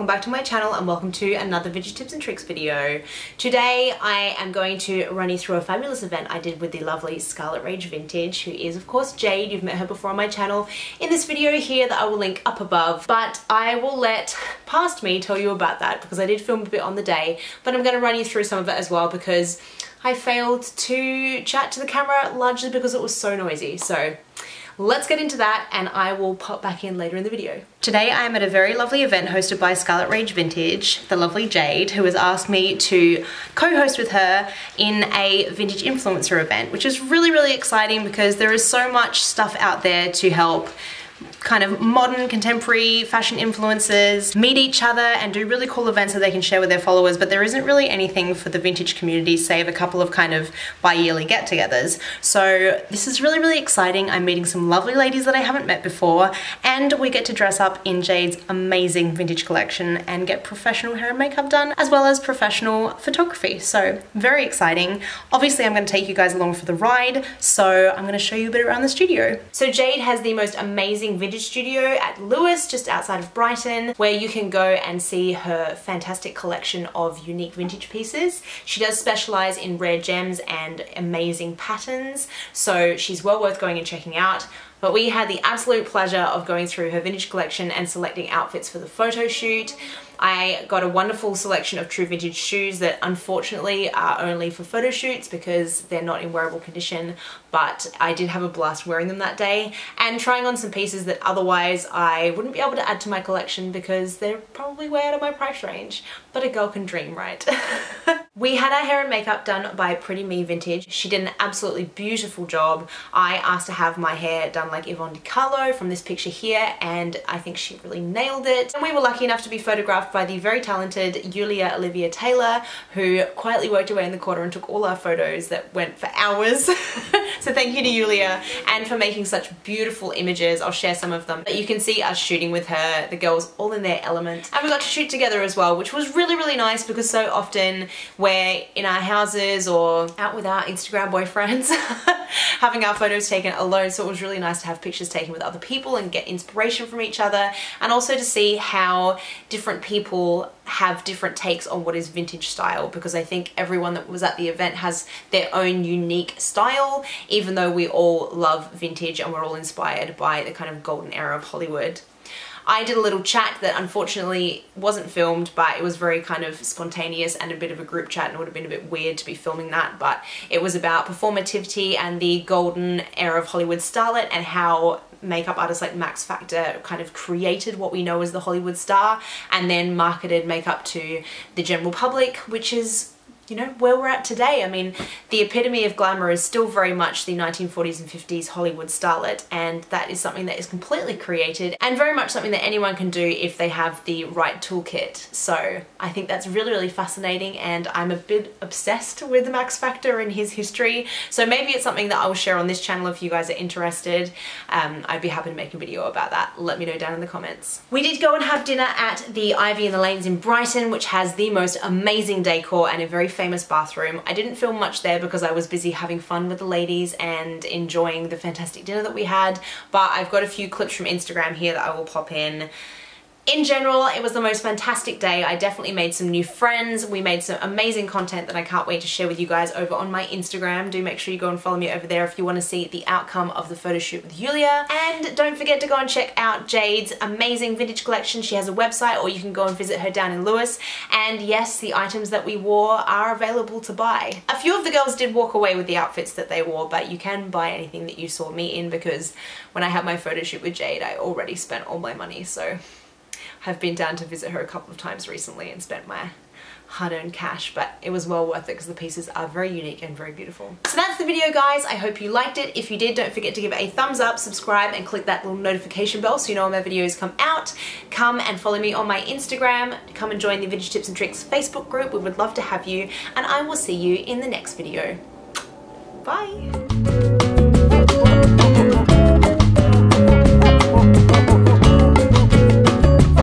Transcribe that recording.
welcome back to my channel and welcome to another vintage tips and tricks video. Today I am going to run you through a fabulous event I did with the lovely Scarlet Rage Vintage, who is of course Jade. You've met her before on my channel in this video here that I will link up above, but I will let past me tell you about that because I did film a bit on the day, but I'm going to run you through some of it as well because I failed to chat to the camera largely because it was so noisy. So let's get into that and I will pop back in later in the video. Today I am at a very lovely event hosted by Scarlet Rage Vintage, the lovely Jade, who has asked me to co-host with her in a vintage influencer event, which is really exciting because there is so much stuff out there to help kind of modern contemporary fashion influencers meet each other and do really cool events that they can share with their followers, but there isn't really anything for the vintage community save a couple of kind of bi-yearly get-togethers. So this is really exciting. I'm meeting some lovely ladies that I haven't met before, and we get to dress up in Jade's amazing vintage collection and get professional hair and makeup done, as well as professional photography. So very exciting. Obviously I'm going to take you guys along for the ride, so I'm going to show you a bit around the studio. So Jade has the most amazing vintage studio at Lewis, just outside of Brighton, where you can go and see her fantastic collection of unique vintage pieces. She does specialize in rare gems and amazing patterns, so she's well worth going and checking out. But we had the absolute pleasure of going through her vintage collection and selecting outfits for the photo shoot. I got a wonderful selection of true vintage shoes that unfortunately are only for photo shoots because they're not in wearable condition, but I did have a blast wearing them that day and trying on some pieces that otherwise I wouldn't be able to add to my collection because they're probably way out of my price range, but a girl can dream, right? We had our hair and makeup done by Pretty Me Vintage. She did an absolutely beautiful job. I asked to have my hair done like Yvonne Di Carlo from this picture here, and I think she really nailed it. And we were lucky enough to be photographed by the very talented Julia Olivia Taylor, who quietly worked away in the corner and took all our photos that went for hours. So thank you to Julia, and for making such beautiful images. I'll share some of them. But you can see us shooting with her, the girls all in their element. And we got to shoot together as well, which was really nice because so often we're in our houses or out with our Instagram boyfriends having our photos taken alone, so it was really nice to have pictures taken with other people and get inspiration from each other, and also to see how different people have different takes on what is vintage style, because I think everyone that was at the event has their own unique style, even though we all love vintage and we're all inspired by the kind of golden era of Hollywood. I did a little chat that unfortunately wasn't filmed, but it was very kind of spontaneous and a bit of a group chat, and it would have been a bit weird to be filming that, but it was about performativity and the golden era of Hollywood starlet and how makeup artists like Max Factor kind of created what we know as the Hollywood star and then marketed makeup to the general public, which is, you know, where we're at today. I mean, the epitome of glamour is still very much the 1940s and 50s Hollywood starlet, and that is something that is completely created and very much something that anyone can do if they have the right toolkit. So I think that's really fascinating, and I'm a bit obsessed with Max Factor and his history, so maybe it's something that I will share on this channel if you guys are interested. I'd be happy to make a video about that. Let me know down in the comments. We did go and have dinner at the Ivy and the Lanes in Brighton, which has the most amazing decor and a very famous bathroom. I didn't film much there because I was busy having fun with the ladies and enjoying the fantastic dinner that we had, but I've got a few clips from Instagram here that I will pop in. In general, it was the most fantastic day. I definitely made some new friends. We made some amazing content that I can't wait to share with you guys over on my Instagram. Do make sure you go and follow me over there if you want to see the outcome of the photo shoot with Julia. And don't forget to go and check out Jade's amazing vintage collection. She has a website, or you can go and visit her down in Lewis. And yes, the items that we wore are available to buy. A few of the girls did walk away with the outfits that they wore, but you can buy anything that you saw me in because when I had my photo shoot with Jade, I already spent all my money, so have been down to visit her a couple of times recently and spent my hard-earned cash, but it was well worth it because the pieces are very unique and very beautiful. So that's the video, guys. I hope you liked it. If you did, don't forget to give it a thumbs up, subscribe, and click that little notification bell so you know when my videos come out. Come and follow me on my Instagram. Come and join the Vintage Tips and Tricks Facebook group. We would love to have you, and I will see you in the next video. Bye!